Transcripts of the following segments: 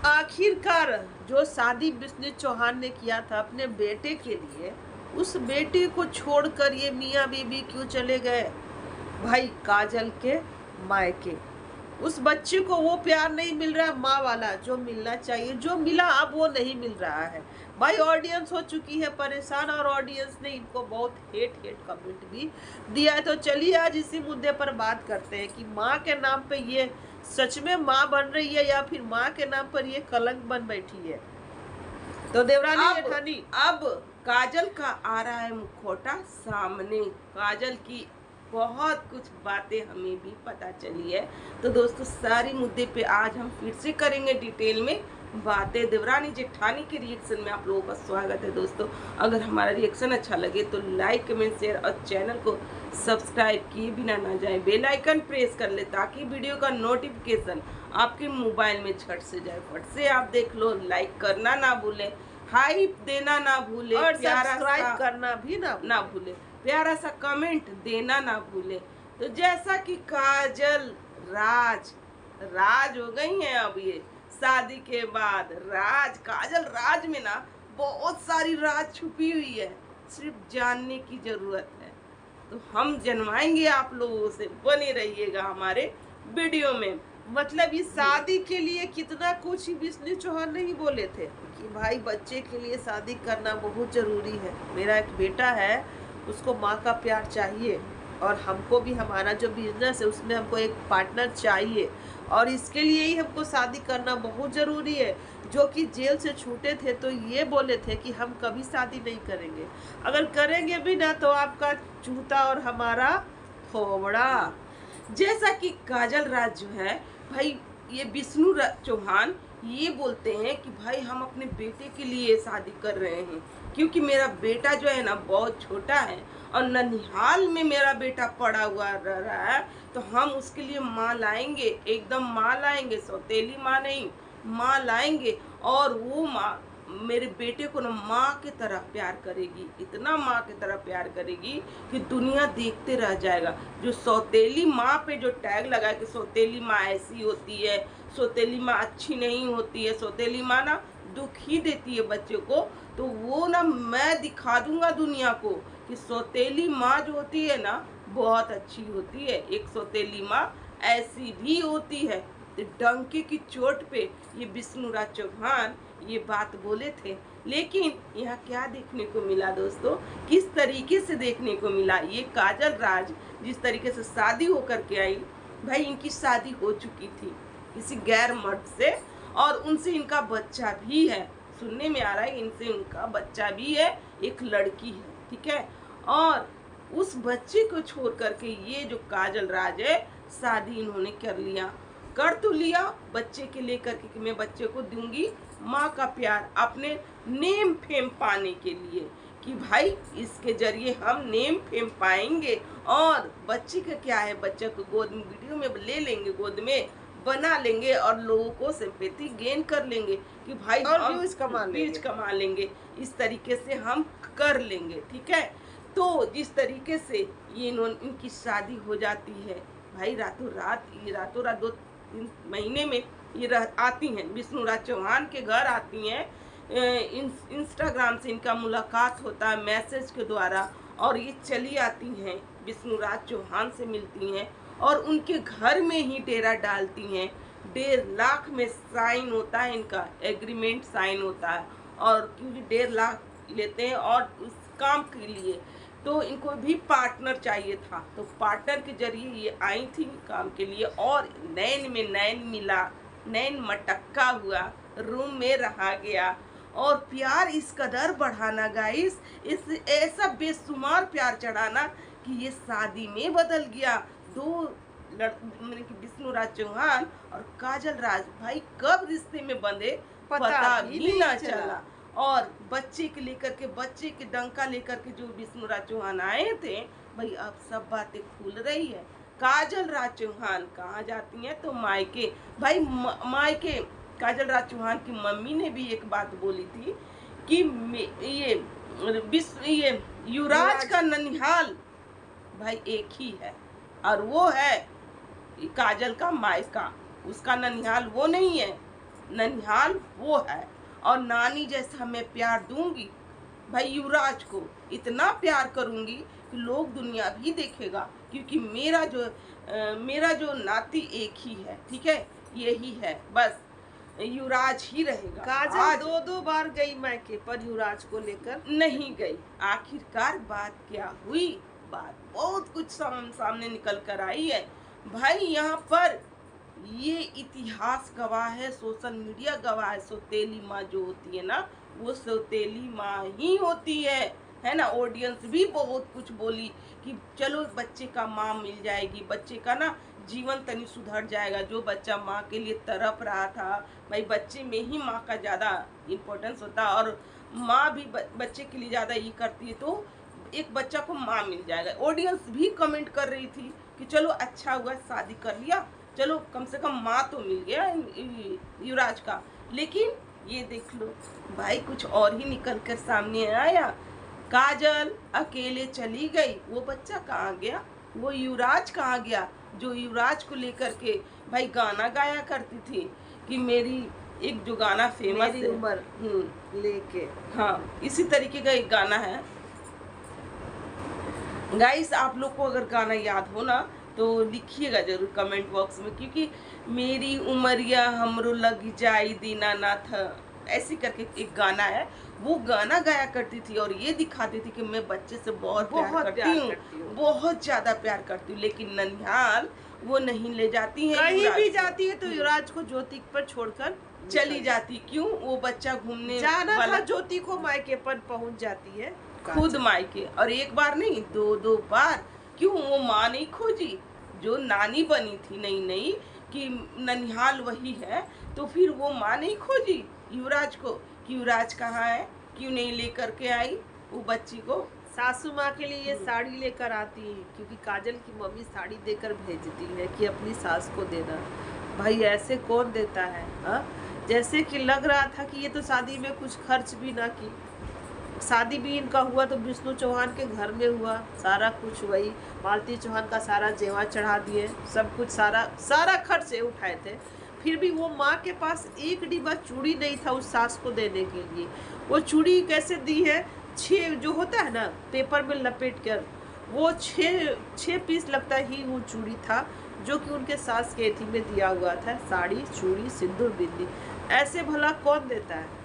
आखिरकार जो शादी विष्णु चौहान ने किया था अपने बेटे के लिए, उस बेटे को छोड़कर ये मियाँ बीबी क्यों चले गए? भाई काजल के मायके। उस बच्चे को वो प्यार नहीं मिल रहा माँ वाला जो मिलना चाहिए, जो मिला अब वो नहीं मिल रहा है। भाई ऑडियंस हो चुकी है परेशान, और ऑडियंस ने इनको बहुत हेट कमेंट भी दिया है। तो चलिए आज इसी मुद्दे पर बात करते हैं कि माँ के नाम पे ये सच में माँ बन रही है या फिर माँ के नाम पर ये कलंक बन बैठी है। तो देवरानी जेठानी अब काजल का आ रहा है मुखौटा सामने। काजल की बहुत कुछ बातें हमें भी पता चली है। तो दोस्तों सारी मुद्दे पे आज हम फिर से करेंगे डिटेल में बातें। देवरानी जेठानी के रिएक्शन में आप लोगों का स्वागत है दोस्तों। अगर हमारा रिएक्शन अच्छा लगे तो लाइक कमेंट शेयर और चैनल को सब्सक्राइब किए बिना ना जाए, बेल आइकन प्रेस कर ले ताकि वीडियो का नोटिफिकेशन आपके मोबाइल में झट से जाए। फट से आप देख लो, लाइक करना ना भूले, हाइप देना ना भूले, और प्यारा सब्सक्राइब करना भी ना भूले, प्यारा सा कमेंट देना ना भूले। तो जैसा कि काजल राज हो गई हैं अब ये शादी के बाद। काजल राज में ना बहुत सारी राज छुपी हुई है, सिर्फ जानने की जरूरत है। तो हम जनवाएंगे आप लोगों से, बने रहिएगा हमारे वीडियो में। मतलब इस शादी के लिए कितना कुछ ही विष्णु चौहान नहीं बोले थे कि भाई बच्चे के लिए शादी करना बहुत जरूरी है। मेरा एक बेटा है, उसको माँ का प्यार चाहिए, और हमको भी हमारा जो बिजनेस है उसमें हमको एक पार्टनर चाहिए, और इसके लिए ही हमको शादी करना बहुत ज़रूरी है। जो कि जेल से छूटे थे तो ये बोले थे कि हम कभी शादी नहीं करेंगे, अगर करेंगे भी ना तो आपका जूता और हमारा थोबड़ा। जैसा कि काजल राज जो है भाई, ये विष्णु चौहान ये बोलते हैं कि भाई हम अपने बेटे के लिए शादी कर रहे हैं, क्योंकि मेरा बेटा जो है ना बहुत छोटा है और ननिहाल में मेरा बेटा पड़ा हुआ रह रहा है। तो हम उसके लिए माँ लाएंगे, एकदम माँ लाएंगे, सौतेली माँ नहीं, माँ लाएंगे। और वो माँ मेरे बेटे को ना माँ की तरह प्यार करेगी, इतना माँ की तरह प्यार करेगी कि दुनिया देखते रह जाएगा। जो सौतेली माँ पे जो टैग लगा कि सौतेली माँ ऐसी होती है, सौतेली माँ अच्छी नहीं होती है, सौतेली माँ ना दुख ही देती है बच्चे को, तो वो ना मैं दिखा दूंगा दुनिया को कि सौतेली माँ जो होती है ना बहुत अच्छी होती है। एक सौतेली माँ ऐसी भी होती है। तो डंके की चोट पे ये विष्णु चौहान ये बात बोले थे। लेकिन यहाँ क्या देखने को मिला दोस्तों, किस तरीके से देखने को मिला, ये काजल राज जिस तरीके से शादी होकर के आई, भाई इनकी शादी हो चुकी थी किसी गैर मर्द से, और उनसे इनका बच्चा भी है। सुनने में आ रहा है इनसे उनका बच्चा भी है, एक लड़की है, ठीक है। और उस बच्चे को छोड़ करके ये जो काजल राज है शादी इन्होंने कर तो लिया बच्चे के लेकर के कि मैं बच्चे को दूंगी माँ का प्यार अपने नेम फेम पाने के लिए, कि भाई इसके जरिए हम नेम फेम पाएंगे। और बच्चे का क्या है, बच्चे को गोद में वीडियो में ले लेंगे, गोद में बना लेंगे और लोगों को सिंपैथी गेन कर लेंगे कि भाई और हम व्यूज कमा लेंगे, इस तरीके से हम कर लेंगे, ठीक है। तो जिस तरीके से ये इनकी शादी हो जाती है भाई, रातों रात 2-3 महीने में ये आती हैं, विष्णु चौहान के घर आती हैं। इंस्टाग्राम से इनका मुलाकात होता है मैसेज के द्वारा, और ये चली आती हैं विष्णु चौहान से मिलती हैं और उनके घर में ही डेरा डालती हैं। 1.5 लाख में साइन होता है, इनका एग्रीमेंट साइन होता है। और क्योंकि 1.5 लाख लेते हैं और उस काम के लिए, तो इनको भी पार्टनर चाहिए था, तो पार्टनर के जरिए ये आई थी काम के लिए। और नैन में नैन मिला, नैन मटक्का हुआ, रूम में रहा गया, और प्यार इस कदर बढ़ाना गाइस, इस ऐसा बेशुमार प्यार चढ़ाना कि ये शादी में बदल गया। विष्णु चौहान और काजल राज भाई कब रिश्ते में बंधे पता भी ना चला। और बच्चे के लेकर के, बच्चे के डंका लेकर के जो विष्णु चौहान आए थे भाई, अब सब बातें खुल रही है। काजल चौहान कहाँ जाती हैं तो मायके। भाई मायके काजल चौहान की मम्मी ने भी एक बात बोली थी कि ये युवराज का ननिहाल भाई एक ही है, और वो है काजल का मायका, उसका ननिहाल वो नहीं है। ननिहाल वो है, और नानी जैसा मैं प्यार दूंगी भाई युवराज को, इतना प्यार करूंगी कि लोग दुनिया भी देखेगा, क्योंकि मेरा जो नाती एक ही है, ठीक है, यही है बस, युवराज ही रहेगा। काजल आज दो दो बार गई मायके पर युवराज को लेकर। नहीं गई, आखिरकार बात क्या हुई, बात बहुत कुछ सामने निकल कर आई है भाई। यहाँ पर ये इतिहास गवाह है, सोशल मीडिया गवाह है, सौतेली माँ जो होती है ना, वो सौतेली माँ ही होती है ना। ऑडियंस भी बहुत कुछ बोली कि चलो बच्चे का माँ मिल जाएगी, बच्चे का ना जीवन तनी सुधर जाएगा, जो बच्चा माँ के लिए तड़प रहा था भाई, बच्चे में ही माँ का ज़्यादा इम्पोर्टेंस होता है, और माँ भी बच्चे के लिए ज़्यादा ये करती है, तो एक बच्चा को माँ मिल जाएगा। ऑडियंस भी कमेंट कर रही थी कि चलो अच्छा हुआ शादी कर लिया, चलो कम से कम माँ तो मिल गया युवराज का। लेकिन ये देख लो भाई, कुछ और ही निकल कर सामने आया। काजल अकेले चली गई, वो बच्चा कहाँ गया, वो युवराज कहाँ गया, जो युवराज को लेकर के भाई गाना गाया करती थी कि मेरी, एक जो गाना फेमस मेरी उम्र लेके, हाँ इसी तरीके का एक गाना है। गाइस आप लोग को अगर गाना याद हो ना तो लिखिएगा जरूर कमेंट बॉक्स में, क्योंकि मेरी उमरिया हमरो लग जाई दीनानाथ, ऐसी करके एक गाना है, वो गाना गाया करती थी और ये दिखाती थी कि मैं बच्चे से बहुत प्यार करती हूँ, बहुत ज्यादा प्यार करती हूँ। लेकिन ननिहाल वो नहीं ले जाती है, कहीं भी जाती है तो युवराज को ज्योति पर छोड़कर चली जाती। क्यों, वो बच्चा घूमने जाना वाला था, ज्योति को मायके पर पहुंच जाती है खुद मायके, और एक बार नहीं दो बार। क्यों, वो माँ नहीं खोजी, जो नानी बनी थी नई नई कि ननिहाल वही है, तो फिर वो माँ नहीं खोजी युवराज को कि युवराज कहाँ है, क्यों नहीं लेकर के आई वो बच्ची को। सासू माँ के लिए ये साड़ी लेकर आती है, क्योंकि काजल की मम्मी साड़ी देकर भेजती है कि अपनी सास को देना। भाई ऐसे कौन देता है हा? जैसे कि लग रहा था कि ये तो शादी में कुछ खर्च भी ना की, शादी भी इनका हुआ तो विष्णु चौहान के घर में हुआ, सारा कुछ वही मालती चौहान का सारा जेवर चढ़ा दिए, सब कुछ सारा खर्च से उठाए थे। फिर भी वो माँ के पास एक डिब्बा चूड़ी नहीं था उस सास को देने के लिए। वो चूड़ी कैसे दी है, 6 जो होता है ना पेपर में लपेट कर, वो 6 पीस लगता ही वो चूड़ी था, जो कि उनके सास के एथी में दिया हुआ था, साड़ी चूड़ी सिंदूर बिंदी। ऐसे भला कौन देता है।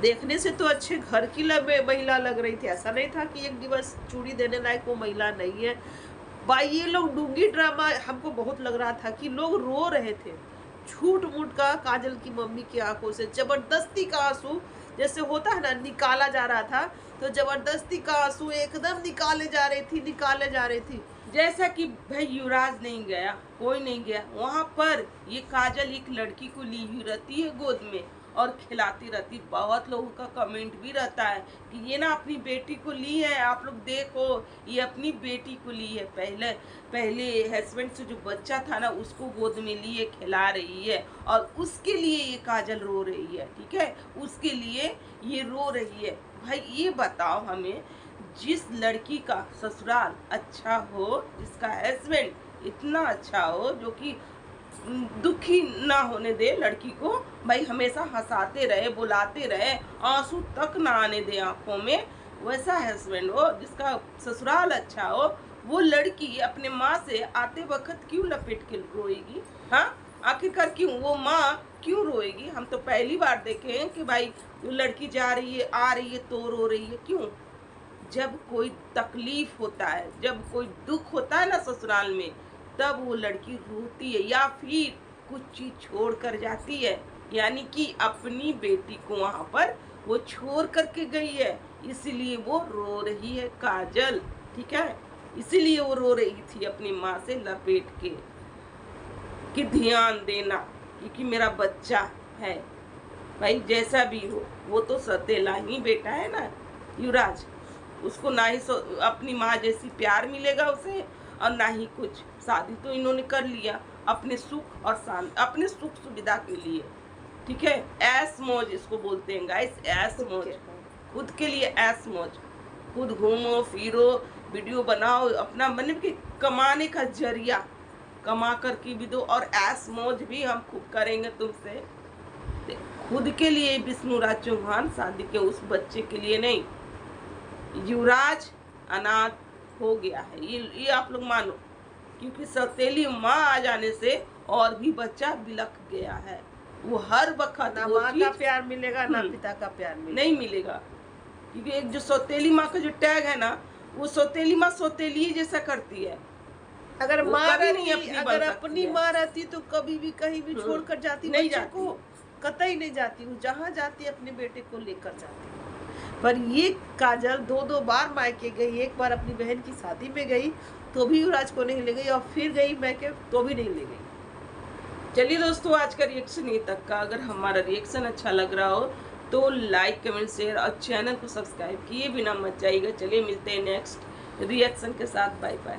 देखने से तो अच्छे घर की महिला लग रही थी, ऐसा नहीं था कि एक दिवस चूड़ी देने लायक वो महिला नहीं है। भाई ये लोग डूंगी ड्रामा हमको बहुत लग रहा था कि लोग रो रहे थे झूठ मूठ का, काजल की मम्मी की आंखों से जबरदस्ती का आंसू, जैसे होता है ना निकाला जा रहा था, तो जबरदस्ती का आंसू एकदम निकाले जा रही थी। जैसा कि भाई युवराज नहीं गया, कोई नहीं गया वहाँ पर, ये काजल एक लड़की को ली हुई रहती है गोद में और खिलाती रहती। बहुत लोगों का कमेंट भी रहता है कि ये ना अपनी बेटी को ली है, आप लोग देखो ये अपनी बेटी को ली है, पहले हस्बैंड से जो बच्चा था ना उसको गोद में लिए खिला रही है, और उसके लिए ये काजल रो रही है, ठीक है, उसके लिए ये रो रही है। भाई ये बताओ हमें, जिस लड़की का ससुराल अच्छा हो, जिसका हस्बैंड इतना अच्छा हो, जो कि दुखी ना होने दे लड़की को, भाई हमेशा हंसाते रहे, बुलाते रहे, आंसू तक ना आने दे आंखों में, वैसा हस्बैंड हो, जिसका ससुराल अच्छा हो, वो लड़की अपने माँ से आते वक्त क्यों लपेट के रोएगी। हाँ आखिरकार क्यों, वो माँ क्यों रोएगी। हम तो पहली बार देखे हैं कि भाई लड़की जा रही है आ रही है तो रो रही है। क्यों, जब कोई तकलीफ होता है, जब कोई दुख होता है ना ससुराल में, तब वो लड़की रोती है या फिर कुछ चीज छोड़ कर जाती है, यानी कि अपनी बेटी को वहाँ पर वो छोड़ करके गई है, इसलिए वो रो रही है काजल, ठीक है, इसीलिए वो रो रही थी अपनी माँ से लपेट के कि ध्यान देना, क्योंकि मेरा बच्चा है। भाई जैसा भी हो, वो तो सौतेला ही बेटा है ना युवराज, उसको ना ही अपनी माँ जैसी प्यार मिलेगा उसे, और ना ही कुछ। शादी तो इन्होंने कर लिया अपने सुख और अपने सुख सुविधा के लिए, ठीक है, ऐश मौज इसको बोलते हैं गाइस, ऐश मौज, खुद के लिए ऐश मौज, खुद घूमो फिरो, वीडियो बनाओ, अपना मतलब कि कमाने का जरिया, कमा कर की भी दो, और ऐश मौज भी हम खूब करेंगे तुमसे। खुद के लिए विष्णुराज चौहान, शादी के उस बच्चे के लिए नहीं। युवराज अनाथ हो गया है, ये आप लोग मानो, क्योंकि सौतेली माँ आ जाने से और भी बच्चा बिलख गया है। वो हर वक्त ना वो माँ का चीज प्यार मिलेगा ना पिता का प्यार मिलेगा। नहीं मिलेगा, क्योंकि एक जो सौतेली माँ का जो टैग है ना, वो सौतेली माँ सौतेली ही जैसा करती है। अगर वो माँ कभी नहीं रहती, अपनी बन अगर सकती अपनी है। माँ रहती तो कभी भी कहीं भी छोड़ कर जाती नहीं बच्चे जाती। को, कतई नहीं जाती। वो जहाँ जाती अपने बेटे को लेकर जाती। पर ये काजल 2-2 बार मायके गई, एक बार अपनी बहन की शादी में गई तो भी युवराज को नहीं ले गई, और फिर गई मायके तो भी नहीं ले गई। चलिए दोस्तों, आज का रिएक्शन ये तक का। अगर हमारा रिएक्शन अच्छा लग रहा हो तो लाइक, कमेंट, शेयर और चैनल को सब्सक्राइब किए बिना मत जाइएगा। चलिए मिलते हैं नेक्स्ट रिएक्शन के साथ। Bye bye.